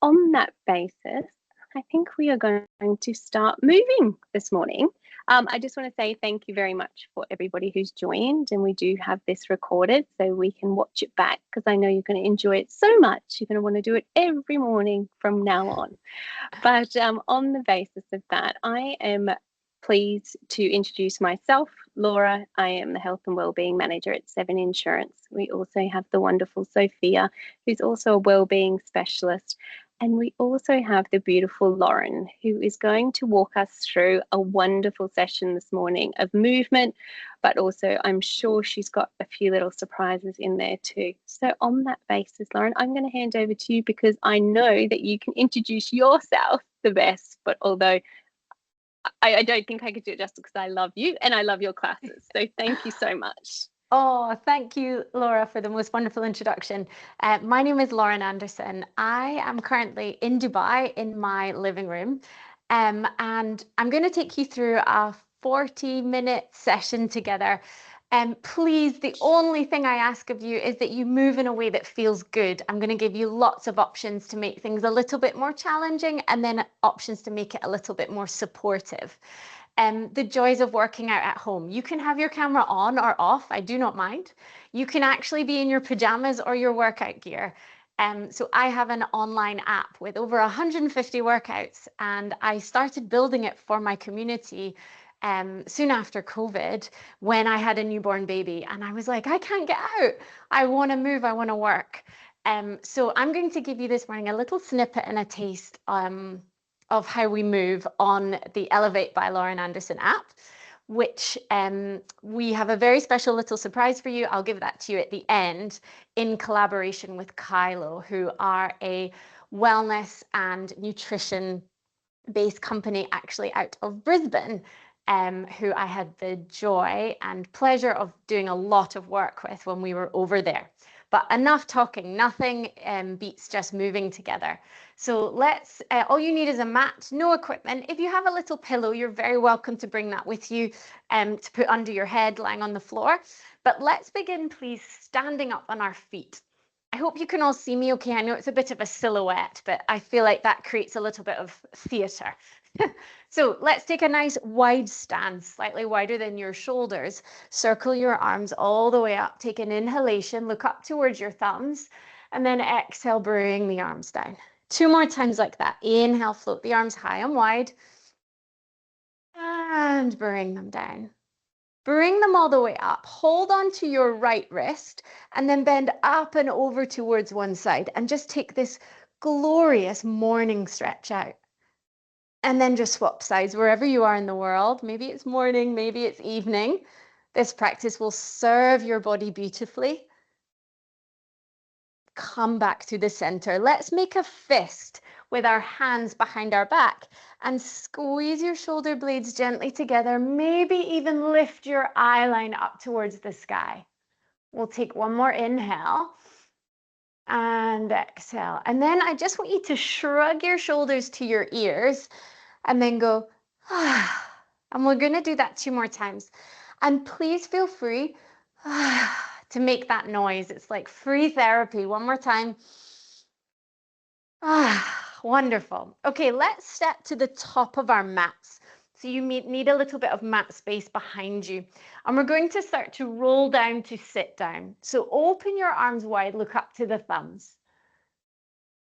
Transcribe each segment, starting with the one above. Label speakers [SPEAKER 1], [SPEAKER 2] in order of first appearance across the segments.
[SPEAKER 1] on that basis, I think we are going to start moving this morning. I just want to say thank you very much for everybody who's joined, and we do have this recorded so we can watch it back, because I know you're going to enjoy it so much. You're going to want to do it every morning from now on. But on the basis of that, I am pleased to introduce myself, Laura. I am the Health and Wellbeing Manager at Seven Insurance. We also have the wonderful Sophia, who's also a wellbeing specialist. And we also have the beautiful Lauren, who is going to walk us through a wonderful session this morning of movement, but also I'm sure she's got a few little surprises in there too. So on that basis, Lauren, I'm going to hand over to you, because I know that you can introduce yourself the best, but although I don't think I could do it justice, because I love you and I love your classes. So thank you so much.
[SPEAKER 2] Oh, thank you, Laura, for the most wonderful introduction. My name is Lauren Anderson. I am currently in Dubai in my living room, and I'm going to take you through a 40-minute session together. Please, the only thing I ask of you is that you move in a way that feels good. I'm going to give you lots of options to make things a little bit more challenging, and then options to make it a little bit more supportive. The joys of working out at home. You can have your camera on or off, I do not mind. You can actually be in your pajamas or your workout gear. So I have an online app with over 150 workouts, and I started building it for my community soon after COVID, when I had a newborn baby, and I was like, I can't get out. I want to move, I want to work. So I'm going to give you this morning a little snippet and a taste of how we move on the Elevate by Lauren Anderson app, which we have a very special little surprise for you. I'll give that to you at the end, in collaboration with Kailo, who are a wellness and nutrition based company actually out of Brisbane, who I had the joy and pleasure of doing a lot of work with when we were over there. But enough talking, nothing beats just moving together. So let's, all you need is a mat, no equipment. If you have a little pillow, you're very welcome to bring that with you to put under your head lying on the floor. But let's begin, please, standing up on our feet. I hope you can all see me okay. I know it's a bit of a silhouette, but I feel like that creates a little bit of theatre. So let's take a nice wide stance, slightly wider than your shoulders. Circle your arms all the way up. Take an inhalation, look up towards your thumbs, and then exhale, bring the arms down. 2 more times like that. Inhale, float the arms high and wide, and bring them down. Bring them all the way up. Hold on to your right wrist, and then bend up and over towards one side, and just take this glorious morning stretch out. And then just swap sides wherever you are in the world. Maybe it's morning, maybe it's evening. This practice will serve your body beautifully. Come back to the center. Let's make a fist with our hands behind our back and squeeze your shoulder blades gently together. Maybe even lift your eye line up towards the sky. We'll take one more inhale and exhale. And then I just want you to shrug your shoulders to your ears and then go, ah. And we're going to do that 2 more times. And please feel free to make that noise. It's like free therapy. One more time. Wonderful. Okay, let's step to the top of our mats. So you need a little bit of mat space behind you. And we're going to start to roll down to sit down. So open your arms wide, look up to the thumbs.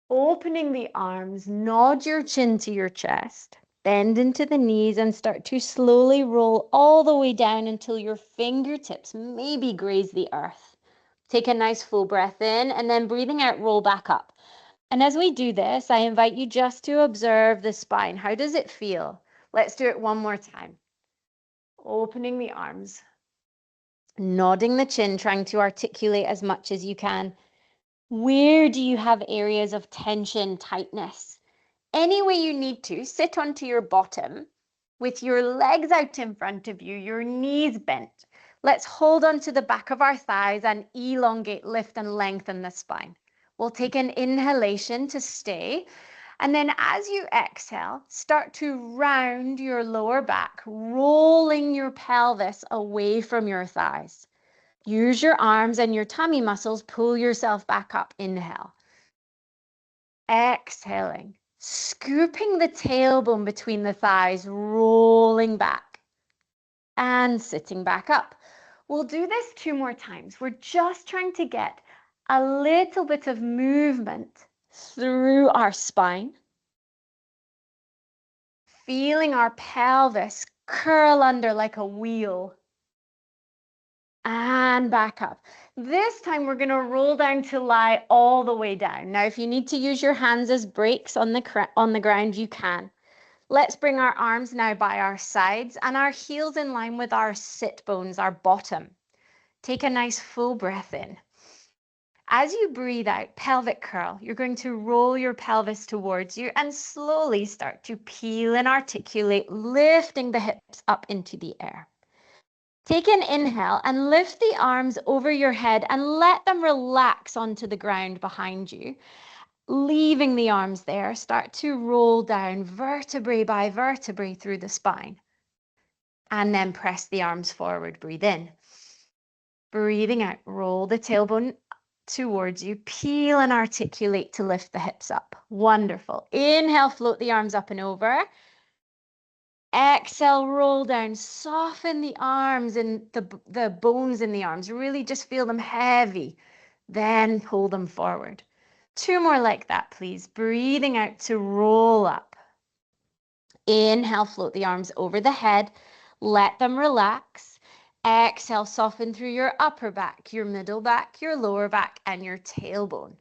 [SPEAKER 2] Opening the arms, nod your chin to your chest. Bend into the knees and start to slowly roll all the way down until your fingertips maybe graze the earth. Take a nice full breath in, and then breathing out, roll back up. And as we do this, I invite you just to observe the spine. How does it feel? Let's do it one more time. Opening the arms, nodding the chin, trying to articulate as much as you can. Where do you have areas of tension, tightness? Any way you need to, sit onto your bottom with your legs out in front of you, your knees bent. Let's hold onto the back of our thighs and elongate, lift and lengthen the spine. We'll take an inhalation to stay. And then as you exhale, start to round your lower back, rolling your pelvis away from your thighs. Use your arms and your tummy muscles, pull yourself back up. Inhale. Exhaling, scooping the tailbone between the thighs, rolling back and sitting back up. We'll do this 2 more times. We're just trying to get a little bit of movement through our spine, feeling our pelvis curl under like a wheel and back up. This time we're going to roll down to lie all the way down. Now, if you need to use your hands as brakes on the ground, you can. Let's bring our arms now by our sides and our heels in line with our sit bones, our bottom. Take a nice full breath in. As you breathe out, pelvic curl, you're going to roll your pelvis towards you and slowly start to peel and articulate, lifting the hips up into the air. Take an inhale and lift the arms over your head and let them relax onto the ground behind you. Leaving the arms there, start to roll down vertebrae by vertebrae through the spine. And then press the arms forward, breathe in. Breathing out, roll the tailbone towards you, peel and articulate to lift the hips up. Wonderful. Inhale, float the arms up and over. Exhale, roll down, soften the arms and the bones in the arms. Really just feel them heavy. Then pull them forward. 2 more like that, please. Breathing out to roll up. Inhale, float the arms over the head. Let them relax. Exhale, soften through your upper back, your middle back, your lower back, and your tailbone.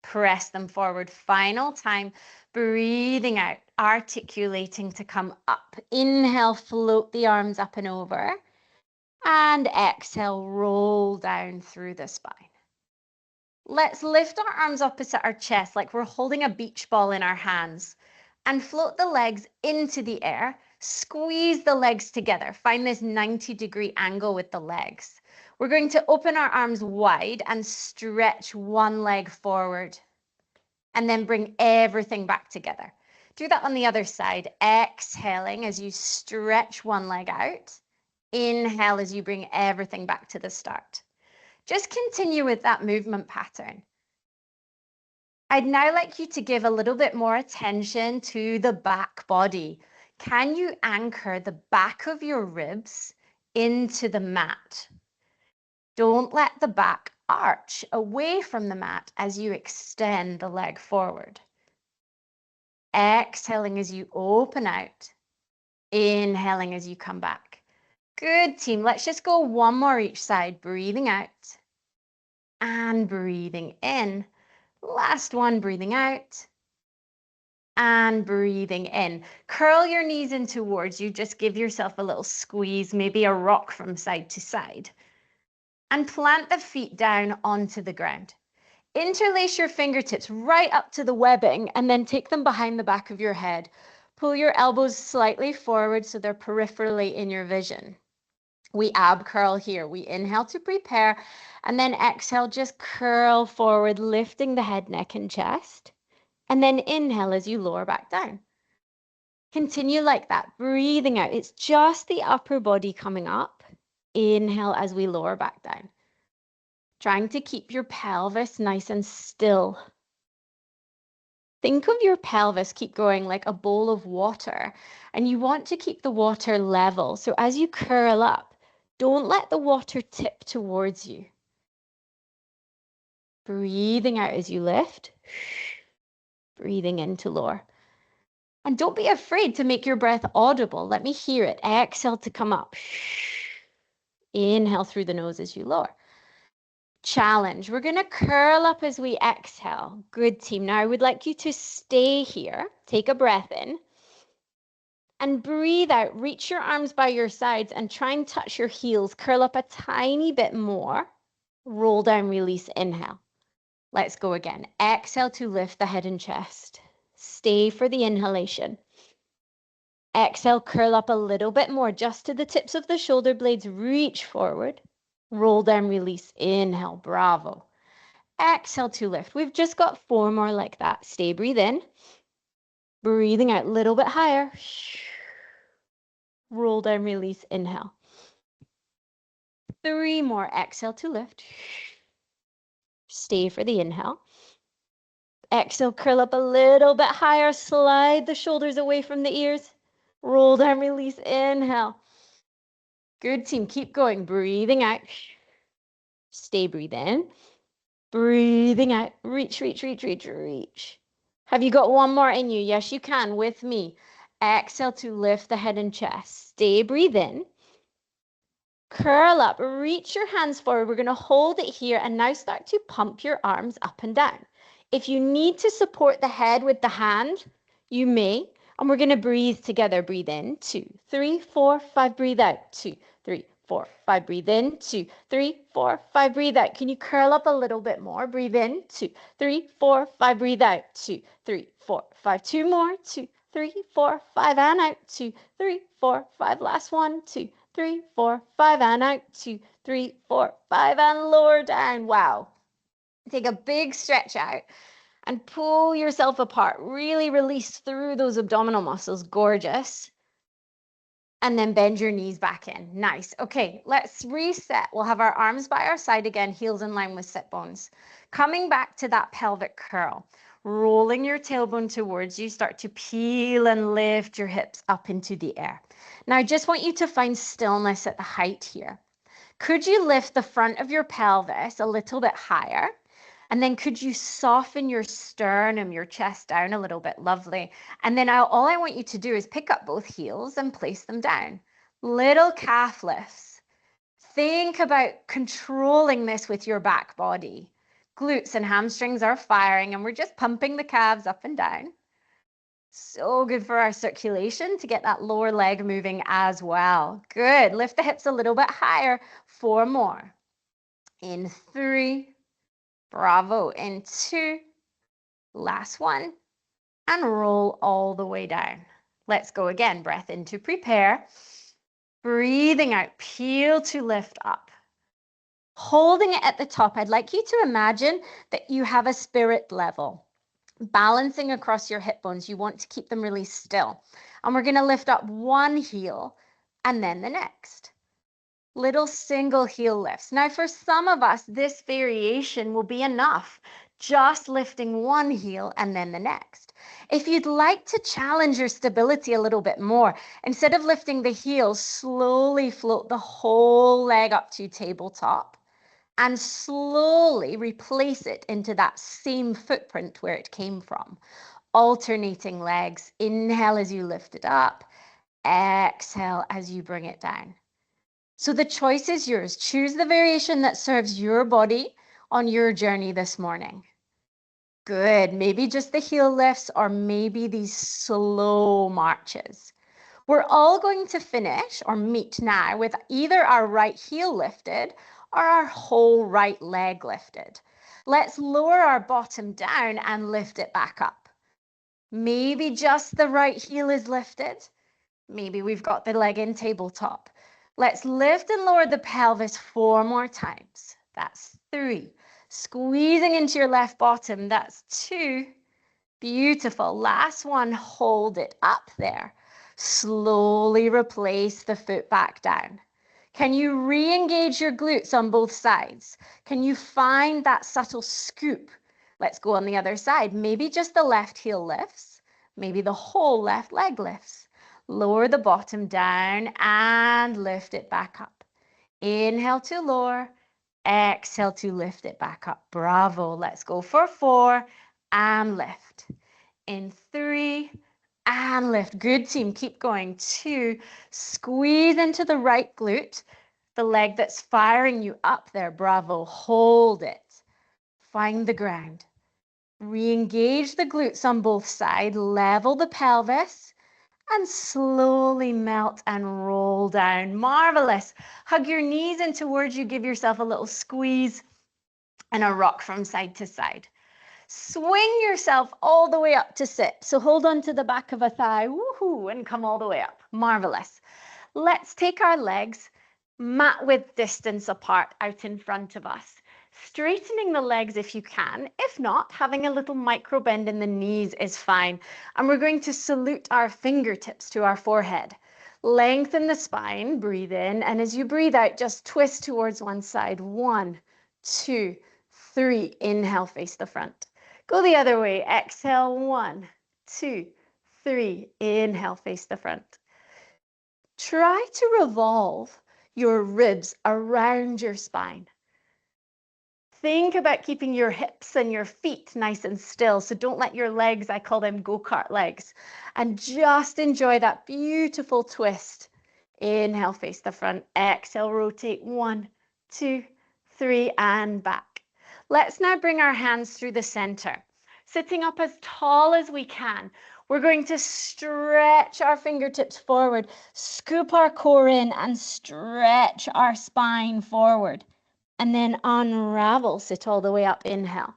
[SPEAKER 2] Press them forward. Final time. Breathing out, articulating to come up. Inhale, float the arms up and over. And exhale, roll down through the spine. Let's lift our arms opposite our chest like we're holding a beach ball in our hands and float the legs into the air. Squeeze the legs together. Find this 90-degree angle with the legs. We're going to open our arms wide and stretch one leg forward and then bring everything back together. Do that on the other side. Exhaling as you stretch one leg out. Inhale as you bring everything back to the start. Just continue with that movement pattern. I'd now like you to give a little bit more attention to the back body. Can you anchor the back of your ribs into the mat? Don't let the back arch away from the mat as you extend the leg forward. Exhaling as you open out. Inhaling as you come back. Good, team. Let's just go 1 more each side. Breathing out and breathing in. Last one, breathing out and breathing in. Curl your knees in towards you. Just give yourself a little squeeze, maybe a rock from side to side. And plant the feet down onto the ground. Interlace your fingertips right up to the webbing and then take them behind the back of your head. Pull your elbows slightly forward so they're peripherally in your vision. We ab curl here. We inhale to prepare and then exhale, just curl forward, lifting the head, neck, and chest. And then inhale as you lower back down. Continue like that, breathing out. It's just the upper body coming up. Inhale as we lower back down. Trying to keep your pelvis nice and still. Think of your pelvis keep going like a bowl of water, and you want to keep the water level. So as you curl up, don't let the water tip towards you. Breathing out as you lift. Breathing in to lower. And don't be afraid to make your breath audible. Let me hear it. Exhale to come up. Inhale through the nose as you lower. Challenge. We're going to curl up as we exhale. Good, team. Now I would like you to stay here. Take a breath in. And breathe out. Reach your arms by your sides and try and touch your heels. Curl up a tiny bit more. Roll down, release, inhale. Let's go again. Exhale to lift the head and chest. Stay for the inhalation. Exhale, curl up a little bit more, just to the tips of the shoulder blades. Reach forward. Roll down, release, inhale, bravo. Exhale to lift. We've just got 4 more like that. Stay, breathe in. Breathing out a little bit higher. Roll down, release, inhale. 3 more. Exhale to lift. Stay for the inhale. Exhale, curl up a little bit higher. Slide the shoulders away from the ears. Roll down, release, inhale. Good team, keep going. Breathing out. Stay breathing. Breathing out. Reach, reach, reach, reach, reach. Have you got one more in you? Yes, you can with me. Exhale to lift the head and chest. Stay breathing. Curl up, reach your hands forward. We're going to hold it here and now start to pump your arms up and down. If you need to support the head with the hand, you may. And we're going to breathe together. Breathe in, 2, 3, 4, 5. Breathe out, 2, 3, 4, 5. Breathe in, 2, 3, 4, 5. Breathe out. Can you curl up a little bit more? Breathe in, 2, 3, 4, 5. Breathe out, 2, 3, 4, 5. 2 more, 2, 3, 4, 5. And out, 2, 3, 4, 5. Last one, 2, 3, 4, 5, and out, 2, 3, 4, 5, and lower down. Wow. Take a big stretch out and pull yourself apart. Really release through those abdominal muscles. Gorgeous. And then bend your knees back in. Nice. Okay, let's reset. We'll have our arms by our side again, heels in line with sit bones. Coming back to that pelvic curl. Rolling your tailbone towards you, start to peel and lift your hips up into the air. Now, I just want you to find stillness at the height here. Could you lift the front of your pelvis a little bit higher? And then could you soften your sternum, your chest down a little bit? Lovely. And then all I want you to do is pick up both heels and place them down. Little calf lifts. Think about controlling this with your back body. Glutes and hamstrings are firing and we're just pumping the calves up and down. So good for our circulation to get that lower leg moving as well. Good. Lift the hips a little bit higher. 4 more. In 3. Bravo. In 2. Last one. And roll all the way down. Let's go again. Breath in to prepare. Breathing out. Peel to lift up. Holding it at the top, I'd like you to imagine that you have a spirit level. Balancing across your hip bones. You want to keep them really still. And we're going to lift up one heel and then the next. Little single heel lifts. Now, for some of us, this variation will be enough. Just lifting one heel and then the next. If you'd like to challenge your stability a little bit more, instead of lifting the heel, slowly float the whole leg up to tabletop. And slowly replace it into that same footprint where it came from. Alternating legs. Inhale as you lift it up. Exhale as you bring it down. So the choice is yours. Choose the variation that serves your body on your journey this morning. Good. Maybe just the heel lifts or maybe these slow marches. We're all going to finish or meet now with either our right heel lifted or our whole right leg lifted. Let's lower our bottom down and lift it back up. Maybe just the right heel is lifted. Maybe we've got the leg in tabletop. Let's lift and lower the pelvis 4 more times. That's 3. Squeezing into your left bottom. That's 2. Beautiful. Last one. Hold it up there. Slowly replace the foot back down. Can you re-engage your glutes on both sides? Can you find that subtle scoop? Let's go on the other side. Maybe just the left heel lifts. Maybe the whole left leg lifts. Lower the bottom down and lift it back up. Inhale to lower. Exhale to lift it back up. Bravo. Let's go for 4 and lift. In 3 and lift. Good team. Keep going. 2. Squeeze into the right glute. The leg that's firing you up there. Bravo. Hold it. Find the ground. Re-engage the glutes on both sides. Level the pelvis. And slowly melt and roll down. Marvelous. Hug your knees in towards you. Give yourself a little squeeze and a rock from side to side. Swing yourself all the way up to sit. So hold on to the back of a thigh, woohoo, and come all the way up. Marvelous. Let's take our legs mat width distance apart out in front of us. Straightening the legs if you can. If not, having a little micro bend in the knees is fine. And we're going to salute our fingertips to our forehead. Lengthen the spine, breathe in, and as you breathe out, just twist towards one side. 1, 2, 3. Inhale, face the front. Go the other way. Exhale, 1, 2, 3. Inhale, face the front. Try to revolve your ribs around your spine. Think about keeping your hips and your feet nice and still. So don't let your legs, I call them go-kart legs, and just enjoy that beautiful twist. Inhale, face the front. Exhale, rotate. 1, 2, 3, and back. Let's now bring our hands through the center. Sitting up as tall as we can. We're going to stretch our fingertips forward, scoop our core in, and stretch our spine forward. And then unravel, sit all the way up, inhale.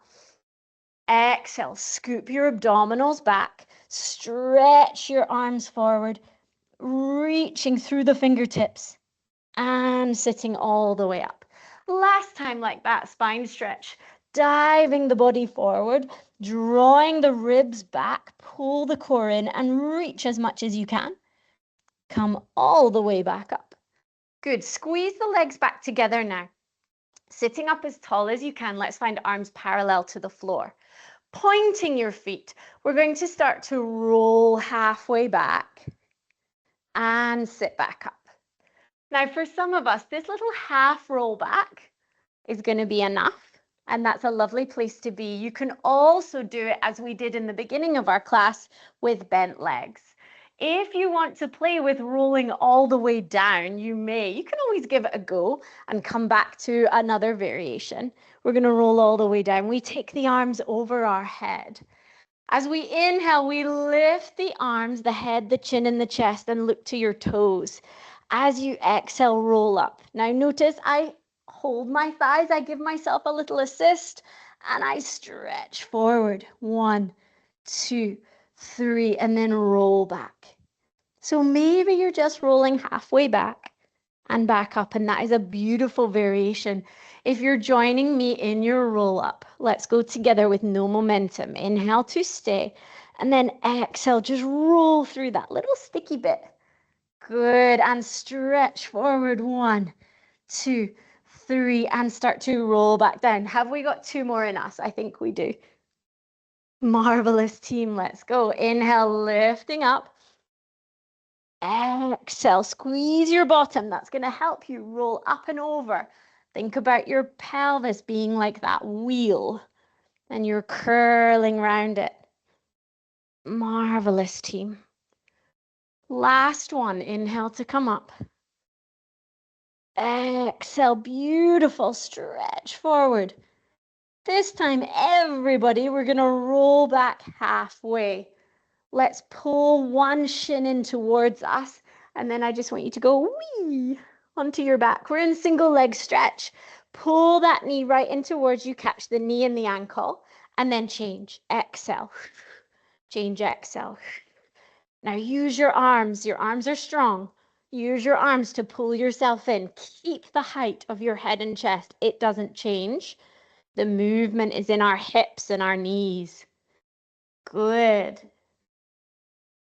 [SPEAKER 2] Exhale, scoop your abdominals back, stretch your arms forward, reaching through the fingertips and sitting all the way up. Last time like that, spine stretch, diving the body forward, drawing the ribs back, pull the core in and reach as much as you can. Come all the way back up. Good, squeeze the legs back together now. Sitting up as tall as you can, let's find arms parallel to the floor. Pointing your feet, we're going to start to roll halfway back and sit back up. Now, for some of us, this little half roll back is going to be enough, and that's a lovely place to be. You can also do it as we did in the beginning of our class with bent legs. If you want to play with rolling all the way down, you may. You can always give it a go and come back to another variation. We're going to roll all the way down. We take the arms over our head. As we inhale, we lift the arms, the head, the chin, and the chest, and look to your toes. As you exhale, roll up. Now notice I hold my thighs, I give myself a little assist, and I stretch forward. 1, 2, 3, and then roll back. So maybe you're just rolling halfway back and back up, and that is a beautiful variation. If you're joining me in your roll up, let's go together with no momentum. Inhale to stay, and then exhale, just roll through that little sticky bit. Good, and stretch forward. 1, 2, 3, and start to roll back down. Have we got 2 more in us? I think we do. Marvelous, team. Let's go. Inhale, lifting up. Exhale, squeeze your bottom. That's going to help you roll up and over. Think about your pelvis being like that wheel, and you're curling round it. Marvelous, team. Last one. Inhale to come up. Exhale, beautiful. Stretch forward. This time, everybody, we're going to roll back halfway. Let's pull one shin in towards us, and then I just want you to go wee onto your back. We're in single leg stretch. Pull that knee right in towards you, catch the knee and the ankle, and then change. Exhale. Change, exhale. Now use your arms. Your arms are strong. Use your arms to pull yourself in. Keep the height of your head and chest. It doesn't change. The movement is in our hips and our knees. Good.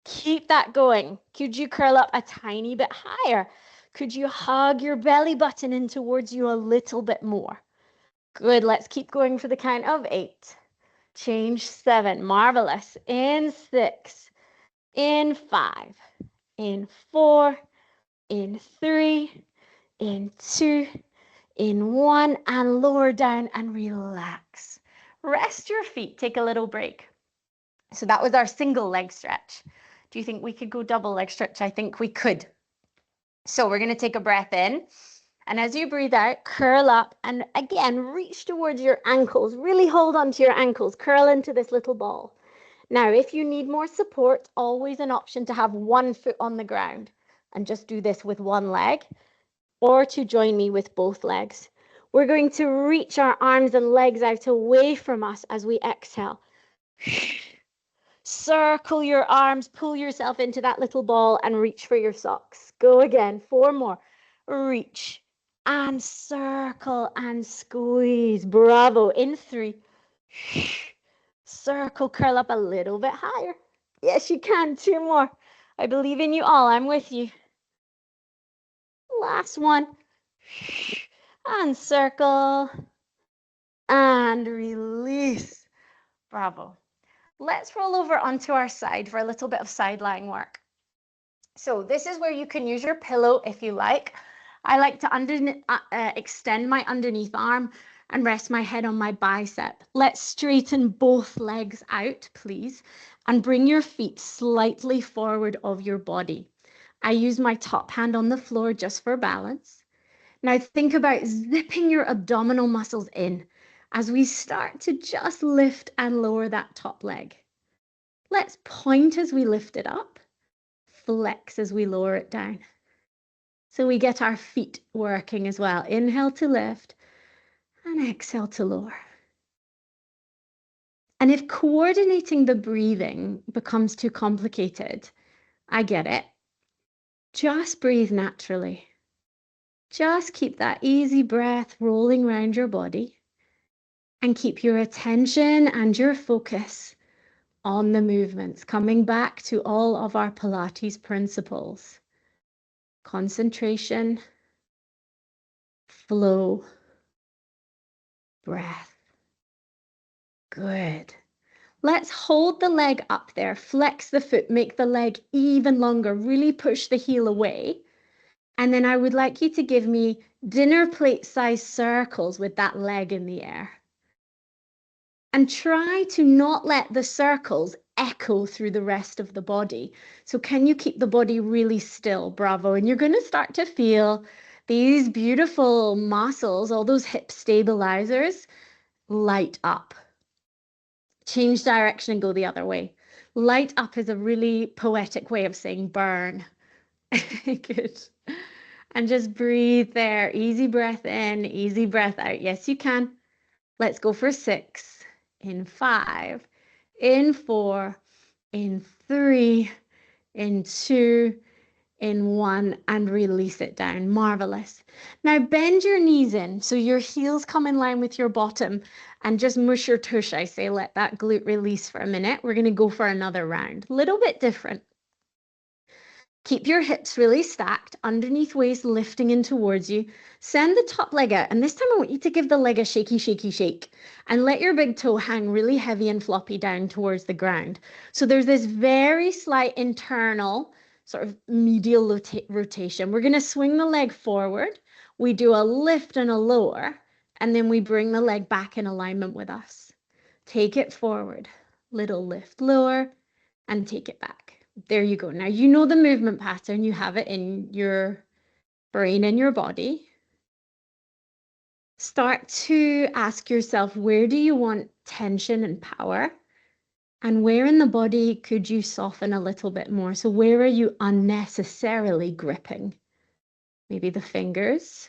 [SPEAKER 2] Keep that going. Could you curl up a tiny bit higher? Could you hug your belly button in towards you a little bit more? Good. Let's keep going for the count of 8. Change 7. Marvelous. In 6. In 5. In 4. In 3. In 2. In 1. And lower down and relax. Rest your feet. Take a little break. So that was our single leg stretch. Do you think we could go double leg stretch? I think we could. So we're going to take a breath in. And as you breathe out, curl up and again, reach towards your ankles. Really hold on to your ankles. Curl into this little ball. Now, if you need more support, always an option to have one foot on the ground and just do this with one leg, or to join me with both legs. We're going to reach our arms and legs out away from us as we exhale. Circle your arms, pull yourself into that little ball and reach for your socks. Go again, 4 more. Reach and circle and squeeze. Bravo. In 3. Circle, curl up a little bit higher. Yes, you can. 2 more. I believe in you all. I'm with you. Last one. And circle and release. Bravo. Let's roll over onto our side for a little bit of side lying work. So this is where you can use your pillow if you like. I like to extend my underneath arm and rest my head on my bicep. Let's straighten both legs out, please, and bring your feet slightly forward of your body. I use my top hand on the floor just for balance. Now think about zipping your abdominal muscles in as we start to just lift and lower that top leg. Let's point as we lift it up, flex as we lower it down. So we get our feet working as well. Inhale to lift and exhale to lower. And if coordinating the breathing becomes too complicated, I get it. Just breathe naturally. Just keep that easy breath rolling around your body and keep your attention and your focus on the movements, coming back to all of our Pilates principles. Concentration, flow, breath. Good. Let's hold the leg up there, flex the foot, make the leg even longer, really push the heel away. And then I would like you to give me dinner plate size circles with that leg in the air. And try to not let the circles echo through the rest of the body. So can you keep the body really still? Bravo. And you're going to start to feel these beautiful muscles, all those hip stabilizers, light up. Change direction and go the other way. Light up is a really poetic way of saying burn. Good. And just breathe there. Easy breath in, easy breath out. Yes, you can. Let's go for 6, in 5, in 4, in 3, in 2, in 1, and release it down. Marvelous. Now bend your knees in so your heels come in line with your bottom and just mush your tush. I say let that glute release for a minute. We're going to go for another round. Little bit different. Keep your hips really stacked, underneath waist lifting in towards you. Send the top leg out. And this time I want you to give the leg a shaky, shaky shake. And let your big toe hang really heavy and floppy down towards the ground. So there's this very slight internal sort of medial rotation. We're going to swing the leg forward. We do a lift and a lower. And then we bring the leg back in alignment with us. Take it forward. Little lift, lower, and take it back. There you go. Now you know the movement pattern. You have it in your brain and your body. Start to ask yourself, where do you want tension and power? And where in the body could you soften a little bit more? So where are you unnecessarily gripping? Maybe the fingers,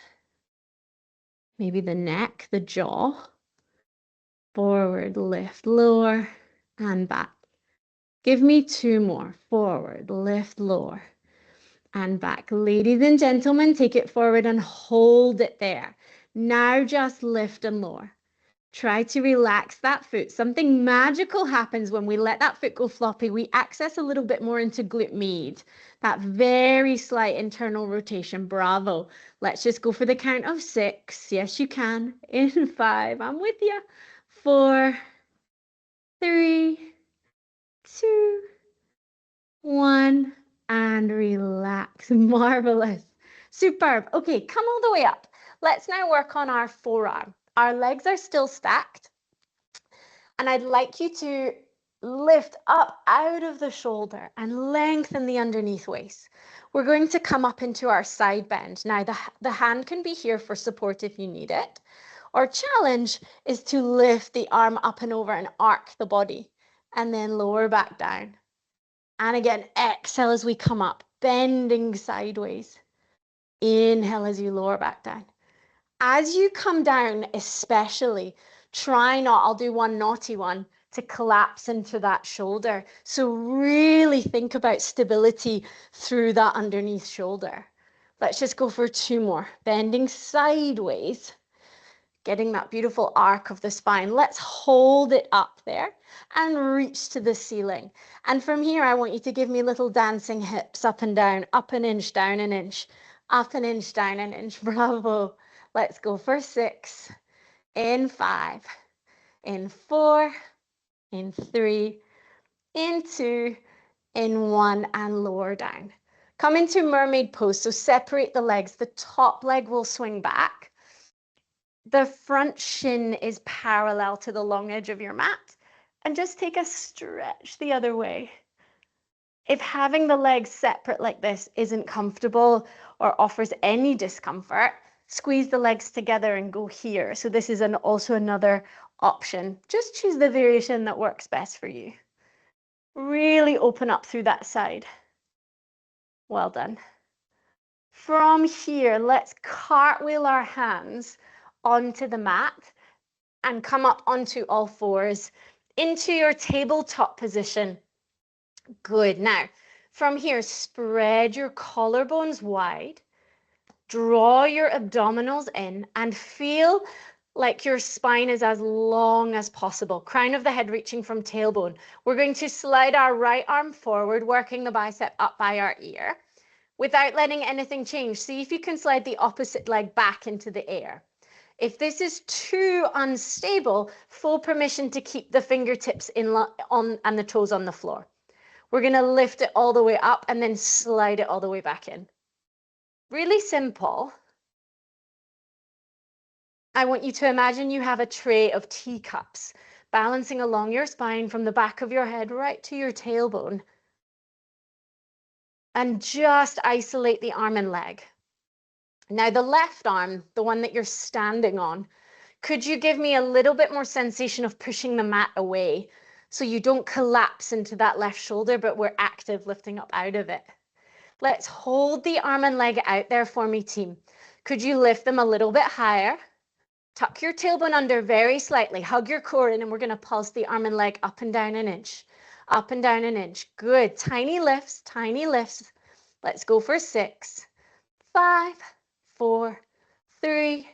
[SPEAKER 2] maybe the neck, the jaw. Forward, lift, lower, and back. Give me 2 more. Forward, lift, lower, and back. Ladies and gentlemen, take it forward and hold it there. Now just lift and lower. Try to relax that foot. Something magical happens when we let that foot go floppy. We access a little bit more into glute med. That very slight internal rotation. Bravo. Let's just go for the count of 6. Yes, you can. In 5. I'm with you. 4, 3, 2, 1, and relax. Marvelous. Superb. Okay, come all the way up. Let's now work on our forearm. Our legs are still stacked. And I'd like you to lift up out of the shoulder and lengthen the underneath waist. We're going to come up into our side bend. Now, the hand can be here for support if you need it. Our challenge is to lift the arm up and over and arc the body and then lower back down. And again, exhale as we come up, bending sideways. Inhale as you lower back down. As you come down, especially, try not, I'll do one naughty one, to collapse into that shoulder. So really think about stability through that underneath shoulder. Let's just go for 2 more. Bending sideways, getting that beautiful arc of the spine. Let's hold it up there and reach to the ceiling. And from here, I want you to give me little dancing hips up and down, up an inch, down an inch, up an inch, down an inch. Bravo. Let's go for 6, in 5, in 4, In 3, in 2, in 1, and lower down. Come into mermaid pose, so separate the legs. The top leg will swing back. The front shin is parallel to the long edge of your mat. And just take a stretch the other way. If having the legs separate like this isn't comfortable or offers any discomfort, squeeze the legs together and go here. So this is also another option. Just choose the variation that works best for you. Really open up through that side. Well done. From here, let's cartwheel our hands onto the mat and come up onto all fours into your tabletop position. Good. Now, from here, spread your collarbones wide, draw your abdominals in, and feel like your spine is as long as possible. Crown of the head reaching from tailbone. We're going to slide our right arm forward, working the bicep up by our ear, without letting anything change. See if you can slide the opposite leg back into the air. If this is too unstable, full permission to keep the fingertips and the toes on the floor. We're going to lift it all the way up and then slide it all the way back in. Really simple. I want you to imagine you have a tray of teacups balancing along your spine from the back of your head right to your tailbone. And just isolate the arm and leg. Now the left arm, the one that you're standing on, could you give me a little bit more sensation of pushing the mat away so you don't collapse into that left shoulder, but we're active lifting up out of it? Let's hold the arm and leg out there for me, team. Could you lift them a little bit higher? Tuck your tailbone under very slightly. Hug your core in, and we're going to pulse the arm and leg up and down an inch. Up and down an inch. Good. Tiny lifts, tiny lifts. Let's go for 6, 5, 4, 3,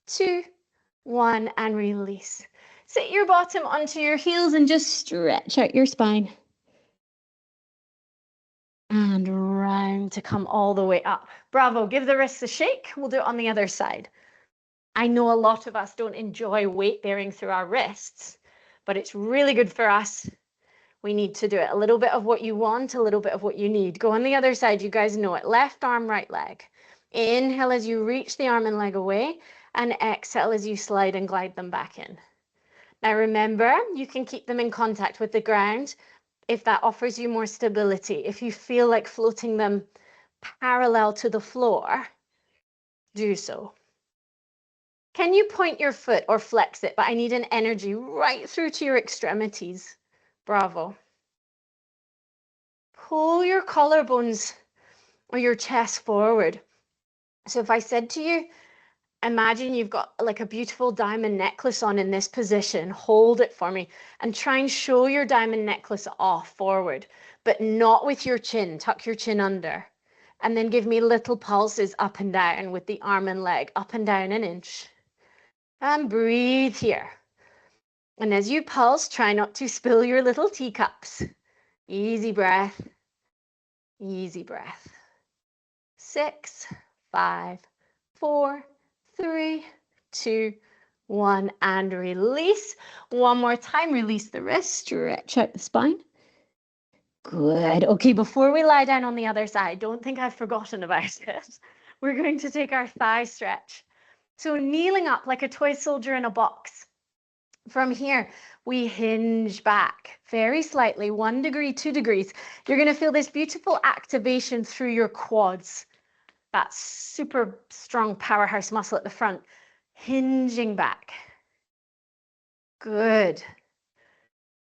[SPEAKER 2] 2, 1, and release. Sit your bottom onto your heels and just stretch out your spine. And round to come all the way up. Bravo. Give the wrists a shake. We'll do it on the other side. I know a lot of us don't enjoy weight bearing through our wrists, but it's really good for us. We need to do it. A little bit of what you want, a little bit of what you need. Go on the other side. You guys know it. Left arm, right leg. Inhale as you reach the arm and leg away, and exhale as you slide and glide them back in. Now remember, you can keep them in contact with the ground if that offers you more stability. If you feel like floating them parallel to the floor, do so. Can you point your foot or flex it? But I need an energy right through to your extremities. Bravo. Pull your collarbones or your chest forward. So if I said to you, imagine you've got like a beautiful diamond necklace on in this position, hold it for me and try and show your diamond necklace off forward, but not with your chin. Tuck your chin under. And then give me little pulses up and down with the arm and leg, up and down an inch. And breathe here. And as you pulse, try not to spill your little teacups. Easy breath. Easy breath. 6, 5, 4, 3, 2, 1, and release. One more time, release the wrist, stretch out the spine. Good. Okay, before we lie down on the other side, don't think I've forgotten about it. We're going to take our thigh stretch. So kneeling up like a toy soldier in a box. From here, we hinge back very slightly, 1 degree, 2 degrees. You're going to feel this beautiful activation through your quads. That super strong powerhouse muscle at the front, hinging back. Good.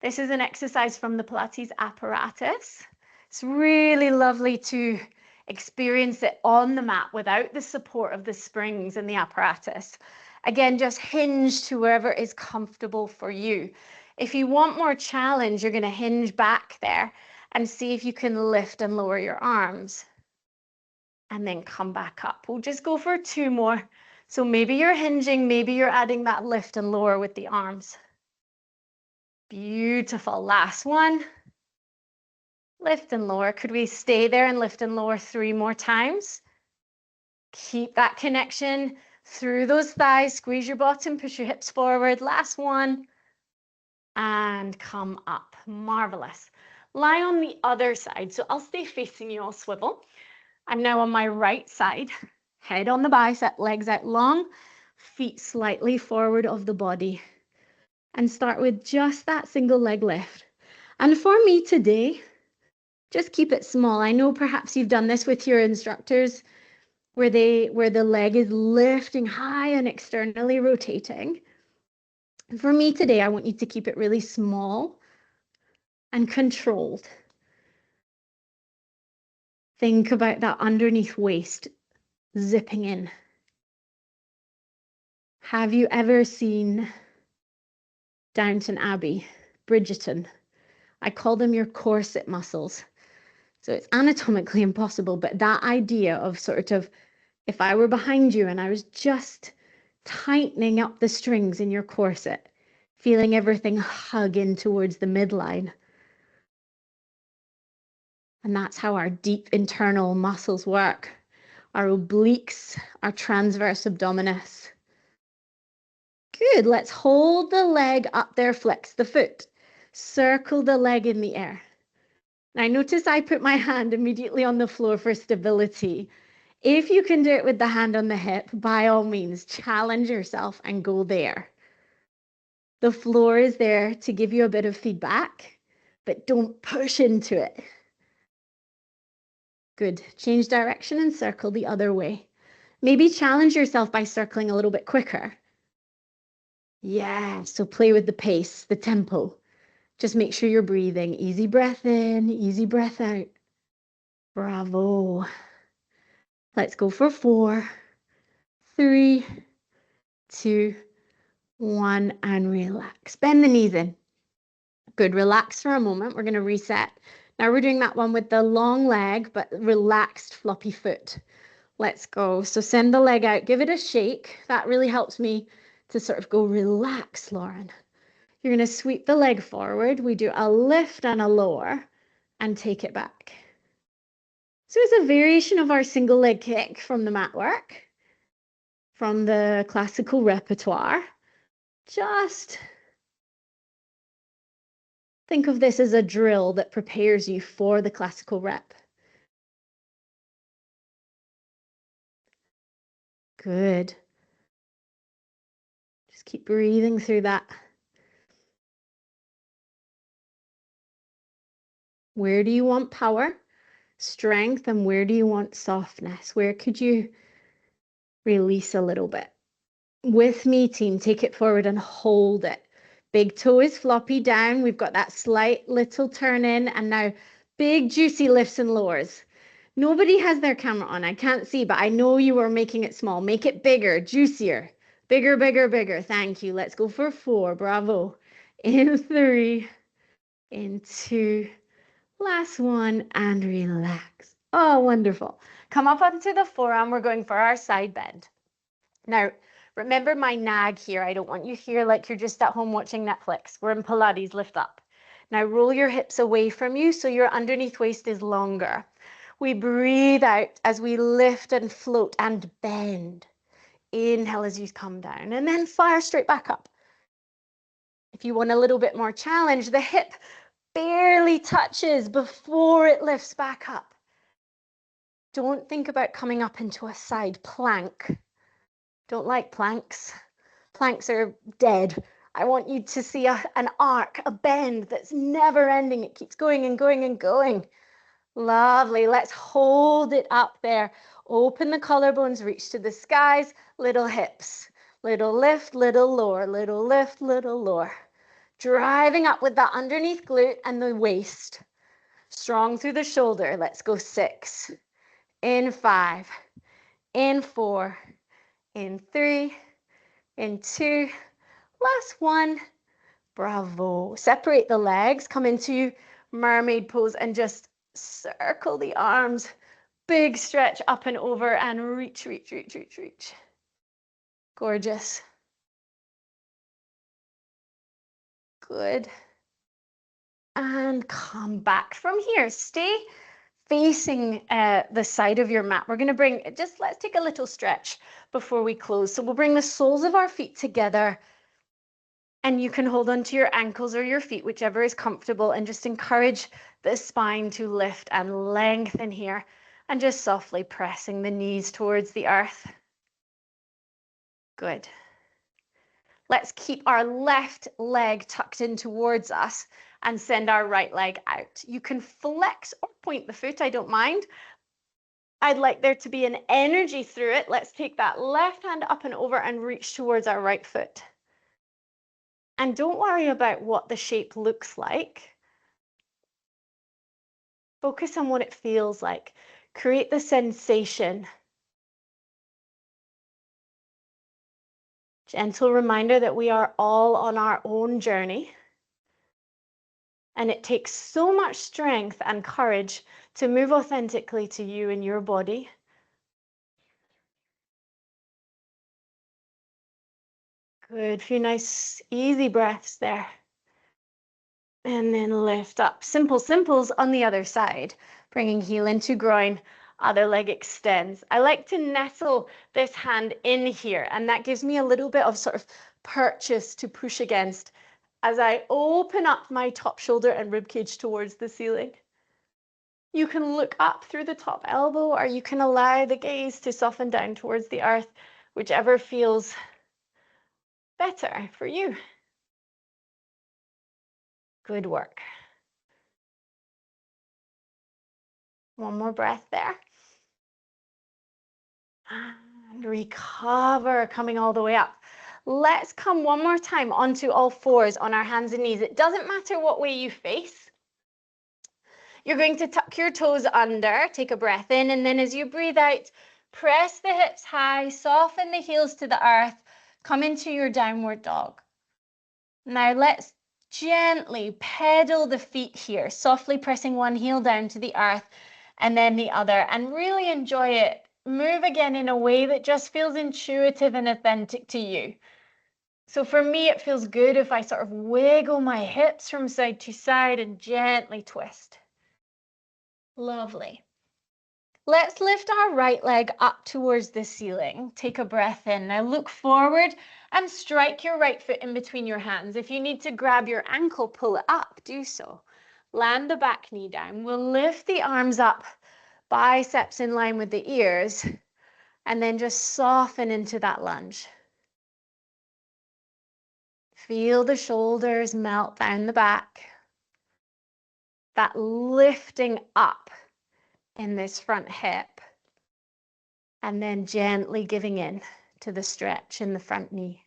[SPEAKER 2] This is an exercise from the Pilates apparatus. It's really lovely to experience it on the mat without the support of the springs and the apparatus. Again, just hinge to wherever is comfortable for you. If you want more challenge, you're going to hinge back there and see if you can lift and lower your arms. And then come back up. We'll just go for 2 more. So maybe you're hinging, maybe you're adding that lift and lower with the arms. Beautiful. Last one. Lift and lower. Could we stay there and lift and lower 3 more times? Keep that connection through those thighs. Squeeze your bottom, push your hips forward. Last one. and come up. Marvelous. Lie on the other side. So I'll stay facing you, I'll swivel. I'm now on my right side, head on the bicep, legs out long, feet slightly forward of the body. And start with just that single leg lift. And for me today, just keep it small. I know perhaps you've done this with your instructors where the leg is lifting high and externally rotating. For me today, I want you to keep it really small and controlled. Think about that underneath waist zipping in. Have you ever seen Downton Abbey, Bridgerton? I call them your corset muscles. So it's anatomically impossible, but that idea of sort of, if I were behind you and I was just tightening up the strings in your corset, feeling everything hug in towards the midline. And that's how our deep internal muscles work. Our obliques, our transverse abdominis. Good, let's hold the leg up there, flex the foot. Circle the leg in the air. Now notice I put my hand immediately on the floor for stability. If you can do it with the hand on the hip, by all means, challenge yourself and go there. The floor is there to give you a bit of feedback, but don't push into it. Good. Change direction and circle the other way. Maybe challenge yourself by circling a little bit quicker. Yeah, so play with the pace, the tempo. Just make sure you're breathing. Easy breath in, easy breath out. Bravo. Let's go for 4, 3, 2, 1, and relax. Bend the knees in. Good, relax for a moment. We're gonna reset. Now we're doing that one with the long leg, but relaxed floppy foot. Let's go. So send the leg out, give it a shake. That really helps me to sort of go relax, Lauren. You're gonna sweep the leg forward. We do a lift and a lower and take it back. So it's a variation of our single leg kick from the mat work, from the classical repertoire. Just think of this as a drill that prepares you for the classical rep. Good. Just keep breathing through that. Where do you want power, strength, and where do you want softness? Where could you release a little bit? With me, team, take it forward and hold it. Big toe is floppy down. We've got that slight little turn in, and now big juicy lifts and lowers. Nobody has their camera on. I can't see, but I know you are making it small. Make it bigger, juicier. Bigger, bigger, bigger. Thank you. Let's go for 4. Bravo. In 3, in 2, last one, and relax. Oh, wonderful. Come up onto the forearm. We're going for our side bend. Now, remember my nag here. I don't want you here like you're just at home watching Netflix. We're in Pilates, lift up. Now roll your hips away from you so your underneath waist is longer. We breathe out as we lift and float and bend. Inhale as you come down and then fire straight back up. If you want a little bit more challenge, the hip barely touches before it lifts back up. Don't think about coming up into a side plank. Don't like planks. Planks are dead. I want you to see an arc, a bend that's never ending. It keeps going and going and going. Lovely. Let's hold it up there. Open the collarbones, reach to the skies, little hips. Little lift, little lower, little lift, little lower. Driving up with that underneath glute and the waist. Strong through the shoulder. Let's go 6. In 5. In 4. In 3. In 2. Last one. Bravo. Separate the legs. Come into mermaid pose and just circle the arms. Big stretch up and over and reach, reach, reach, reach, reach. Gorgeous. Good. And come back from here. Stay facing the side of your mat. We're going to bring, let's take a little stretch before we close. So we'll bring the soles of our feet together. And you can hold onto your ankles or your feet, whichever is comfortable, and just encourage the spine to lift and lengthen here, and just softly pressing the knees towards the earth. Good. Let's keep our left leg tucked in towards us and send our right leg out. You can flex or point the foot, I don't mind. I'd like there to be an energy through it. Let's take that left hand up and over and reach towards our right foot. And don't worry about what the shape looks like. Focus on what it feels like. Create the sensation. Gentle reminder that we are all on our own journey. And it takes so much strength and courage to move authentically to you and your body. Good, few nice, easy breaths there. And then lift up. Simple simples on the other side. Bringing heel into groin, other leg extends. I like to nestle this hand in here, and that gives me a little bit of sort of purchase to push against as I open up my top shoulder and rib cage towards the ceiling. You can look up through the top elbow, or you can allow the gaze to soften down towards the earth, whichever feels better for you. Good work. One more breath there. And recover, coming all the way up. Let's come one more time onto all fours on our hands and knees. It doesn't matter what way you face. You're going to tuck your toes under, take a breath in, and then as you breathe out, press the hips high, soften the heels to the earth, come into your downward dog. Now let's gently pedal the feet here, softly pressing one heel down to the earth and then the other, and really enjoy it. Move again in a way that just feels intuitive and authentic to you. So for me, it feels good if I sort of wiggle my hips from side to side and gently twist. Lovely. Let's lift our right leg up towards the ceiling. Take a breath in. Now look forward and strike your right foot in between your hands. If you need to grab your ankle, pull it up, do so. Land the back knee down. We'll lift the arms up, biceps in line with the ears, and then just soften into that lunge. Feel the shoulders melt down the back. That lifting up in this front hip. And then gently giving in to the stretch in the front knee.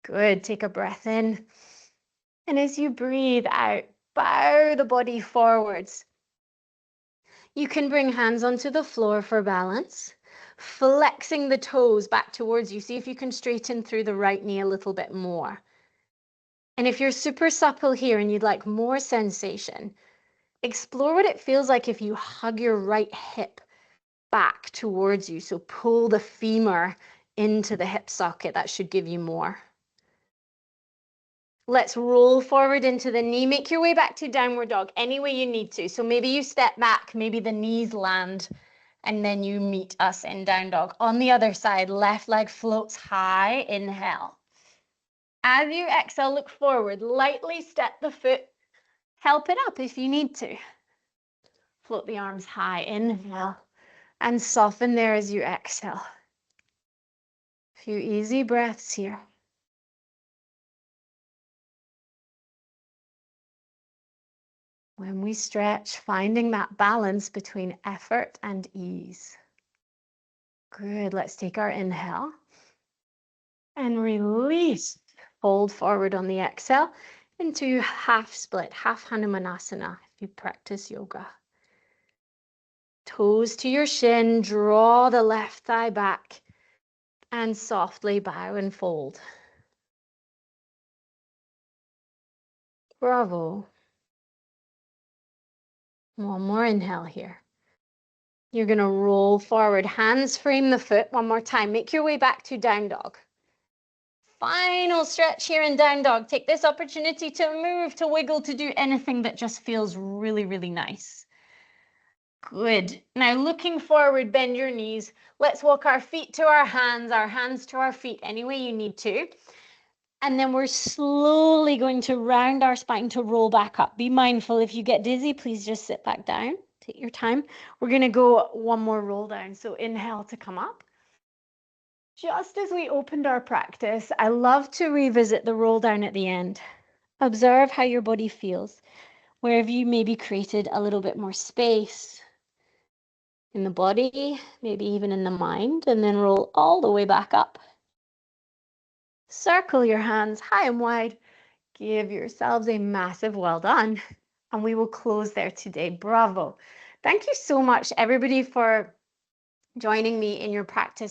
[SPEAKER 2] Good, take a breath in. And as you breathe out, bow the body forwards. You can bring hands onto the floor for balance, flexing the toes back towards you. See if you can straighten through the right knee a little bit more. And if you're super supple here and you'd like more sensation, explore what it feels like if you hug your right hip back towards you. So pull the femur into the hip socket. That should give you more. Let's roll forward into the knee. Make your way back to downward dog any way you need to. So maybe you step back, maybe the knees land, and then you meet us in down dog. On the other side, left leg floats high. Inhale. As you exhale, look forward. Lightly step the foot. Help it up if you need to. Float the arms high. Inhale. And soften there as you exhale. A few easy breaths here. When we stretch, finding that balance between effort and ease. Good, let's take our inhale. And release. Fold forward on the exhale into half split, half Hanumanasana if you practice yoga. Toes to your shin, draw the left thigh back. And softly bow and fold. Bravo. One more inhale here. You're going to roll forward, hands frame the foot. One more time. Make your way back to down dog. Final stretch here in down dog. Take this opportunity to move, to wiggle, to do anything that just feels really, really nice. Good. Now looking forward, bend your knees. Let's walk our feet to our hands to our feet, any way you need to. And then we're slowly going to round our spine to roll back up. Be mindful, if you get dizzy, please just sit back down. Take your time. We're going to go one more roll down. So inhale to come up. Just as we opened our practice, I love to revisit the roll down at the end. Observe how your body feels. Where have you maybe created a little bit more space in the body, maybe even in the mind, and then roll all the way back up. Circle your hands high and wide. Give yourselves a massive well done. And we will close there today. Bravo. Thank you so much, everybody, for joining me in your practice.